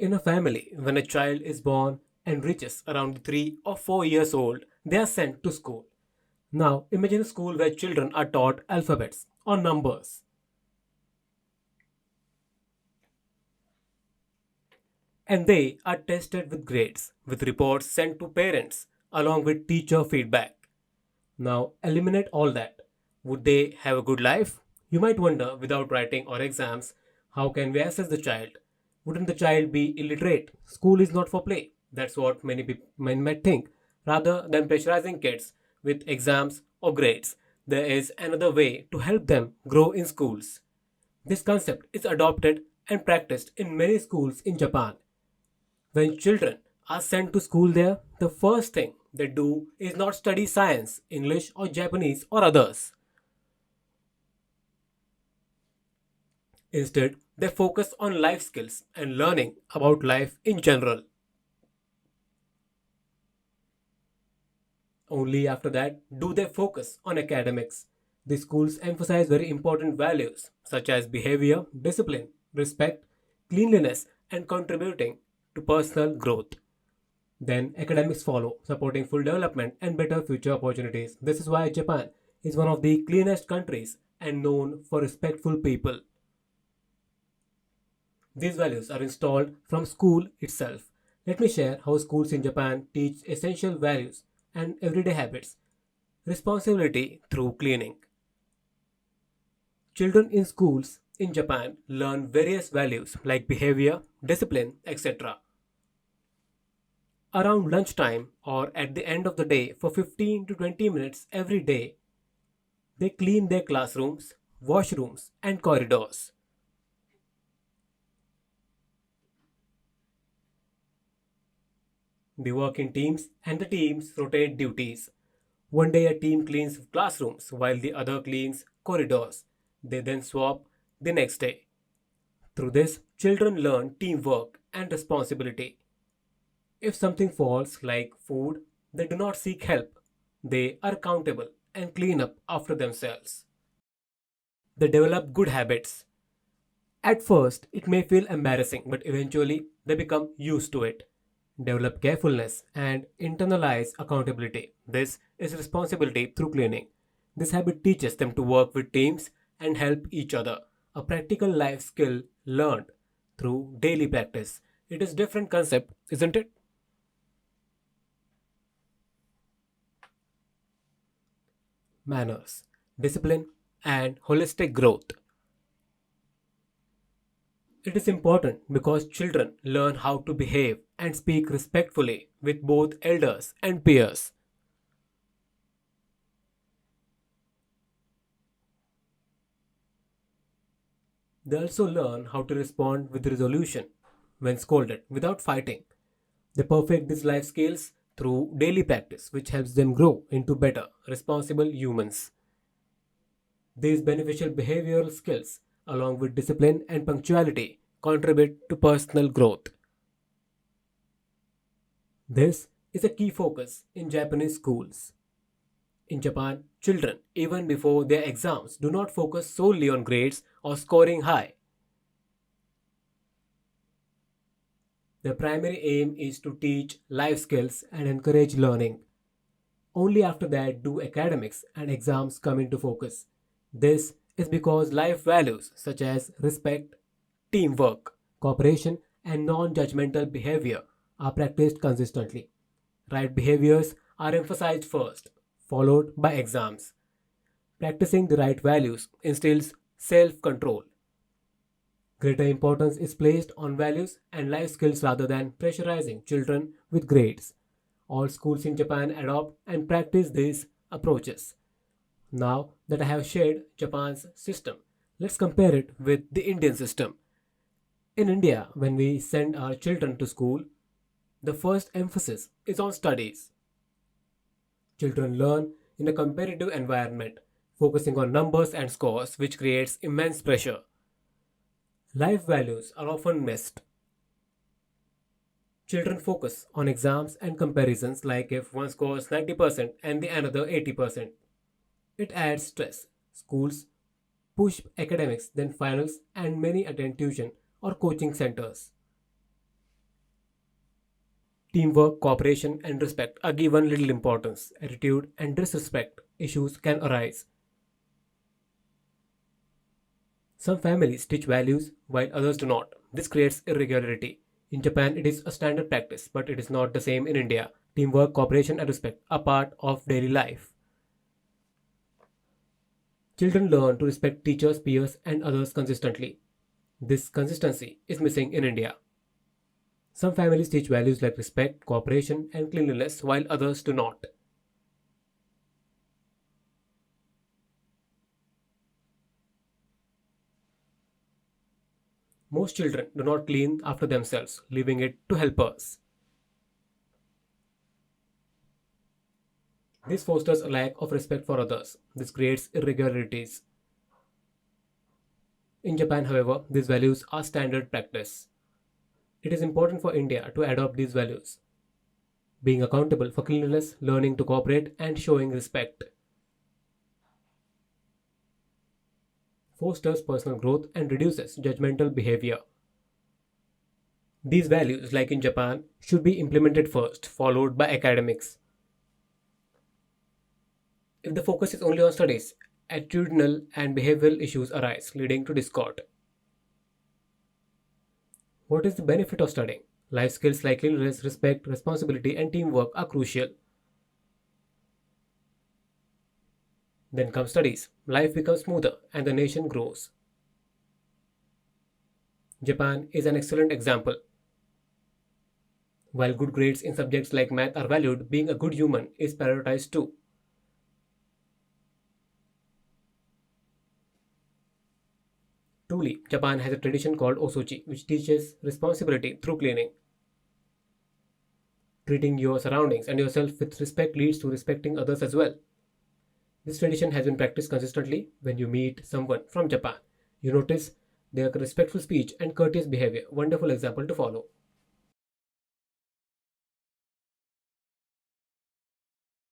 In a family, when a child is born and reaches around 3 or 4 years old, they are sent to school. Now, imagine a school where children are taught alphabets or numbers, and they are tested with grades, with reports sent to parents, along with teacher feedback. Now, eliminate all that. Would they have a good life? You might wonder, without writing or exams, how can we assess the child? Wouldn't the child be illiterate? School is not for play. That's what many people might think. Rather than pressurizing kids with exams or grades, there is another way to help them grow in schools. This concept is adopted and practiced in many schools in Japan. When children are sent to school there, the first thing they do is not study science, English, or Japanese or others. Instead, they focus on life skills and learning about life in general. Only after that do they focus on academics. The schools emphasize very important values such as behavior, discipline, respect, cleanliness, and contributing to personal growth. Then academics follow, supporting full development and better future opportunities. This is why Japan is one of the cleanest countries and known for respectful people. These values are installed from school itself. Let me share how schools in Japan teach essential values and everyday habits. Responsibility through cleaning. Children in schools in Japan learn various values like behavior, discipline, etc. Around lunchtime or at the end of the day for 15 to 20 minutes every day, they clean their classrooms, washrooms, and corridors. They work in teams and the teams rotate duties. One day a team cleans classrooms while the other cleans corridors. They then swap the next day. Through this, children learn teamwork and responsibility. If something falls, like food, they do not seek help. They are accountable and clean up after themselves. They develop good habits. At first, it may feel embarrassing, but eventually, they become used to it. Develop carefulness and internalize accountability. This is responsibility through cleaning. This habit teaches them to work with teams and help each other. A practical life skill learned through daily practice. It is different concept, isn't it? Manners, discipline, and holistic growth. It is important because children learn how to behave and speak respectfully with both elders and peers. They also learn how to respond with resolution when scolded without fighting. They perfect these life skills through daily practice, which helps them grow into better, responsible humans. These beneficial behavioral skills, along with discipline and punctuality, contribute to personal growth. This is a key focus in Japanese schools. In Japan, children, even before their exams, do not focus solely on grades or scoring high. Their primary aim is to teach life skills and encourage learning. Only after that do academics and exams come into focus. This is because life values such as respect, teamwork, cooperation, and non judgmental behavior are practiced consistently. Right behaviors are emphasized first, followed by exams. Practicing the right values instills self control. Greater importance is placed on values and life skills rather than pressurizing children with grades. All schools in Japan adopt and practice these approaches. Now that I have shared Japan's system, let's compare it with the Indian system. In India, when we send our children to school, the first emphasis is on studies. Children learn in a competitive environment, focusing on numbers and scores, which creates immense pressure. Life values are often missed. Children focus on exams and comparisons, like if one scores 90% and the another 80%. It adds stress. Schools push academics, then finals, and many attend tuition or coaching centers. Teamwork, cooperation, and respect are given little importance. Attitude and disrespect issues can arise. Some families teach values while others do not. This creates irregularity. In Japan, it is a standard practice, but it is not the same in India. Teamwork, cooperation, and respect are part of daily life. Children learn to respect teachers, peers, and others consistently. This consistency is missing in India. Some families teach values like respect, cooperation, and cleanliness, while others do not. Most children do not clean after themselves, leaving it to helpers. This fosters a lack of respect for others. This creates irregularities. In Japan, however, these values are standard practice. It is important for India to adopt these values, being accountable for cleanliness, learning to cooperate, and showing respect. Fosters personal growth and reduces judgmental behavior. These values, like in Japan, should be implemented first, followed by academics. If the focus is only on studies, attitudinal and behavioral issues arise, leading to discord. What is the benefit of studying? Life skills like cleanliness, respect, responsibility, and teamwork are crucial. Then come studies. Life becomes smoother and the nation grows. Japan is an excellent example. While good grades in subjects like math are valued, being a good human is prioritized too. Truly, Japan has a tradition called Osoji, which teaches responsibility through cleaning. Treating your surroundings and yourself with respect leads to respecting others as well. This tradition has been practiced consistently when you meet someone from Japan. You notice their respectful speech and courteous behavior. Wonderful example to follow.